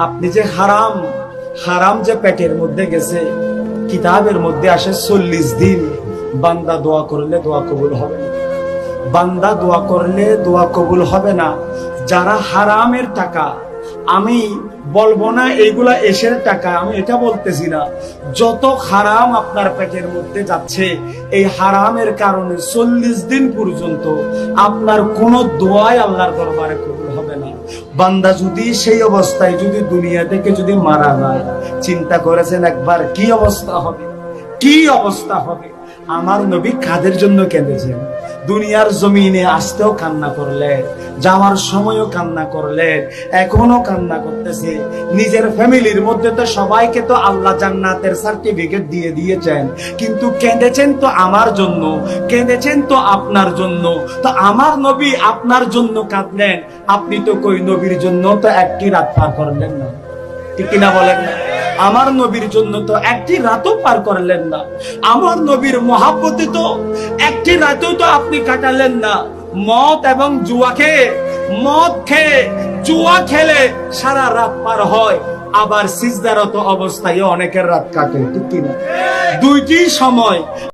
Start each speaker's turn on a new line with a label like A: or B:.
A: আপনি যে হারাম হারাম যে পেটের মধ্যে গেছে, কিতাবের মধ্যে আসে 40 দিন বান্দা দোয়া করলে দোয়া কবুল হবে না। বান্দা দোয়া করলে দোয়া কবুল হবে না। যারা হারামের টাকা, আমি বলবো না এইগুলা এসের টাকা, আমি এটা বলতেছি না, যত হারাম আপনার পেটের মধ্যে যাচ্ছে, এই হারামের কারণে 40 দিন পর্যন্ত আপনার কোন দোয়াই আল্লাহর দরবারে কবুল হবে না। বান্দা যদি সেই অবস্থায় যদি দুনিয়া থেকে যদি মারা যায়, চিন্তা করেছেন একবার কি অবস্থা হবে, কি অবস্থা হবে। আমার নবী কাদের জন্য কেঁদেছেন? দুনিয়ার জমিনে আসতেও কান্না করলেন, যাওয়ার সময়ও কান্না করলেন, এখনো কান্না করতেছে। নিজের ফ্যামিলির মধ্যে তো সবাইকে তো আল্লাহ জান্নাতের সার্টিফিকেট দিয়ে দিয়েছেন, কিন্তু কেঁদেছেন তো আমার জন্য, কেঁদেছেন তো আপনার জন্য। তো আমার নবী আপনার জন্য কাঁদলেন, আপনি তো কই নবীর জন্য তো একটি রাত পার করলেন না, ঠিক কিনা বলেন না? আমার নবীর জন্য তো একটি রাতও পার করলেন না। আমার নবীর মহাব্বতে তো একটি রাতও তো আপনি কাটালেন না। মদ এবং জুয়া খেয়ে, মদ খেয়ে জুয়া খেলে সারা রাত পার হয়, আবার সিজদারত অবস্থায় অনেকের রাত কাটে, ঠিক কিনা? দুইটি সময়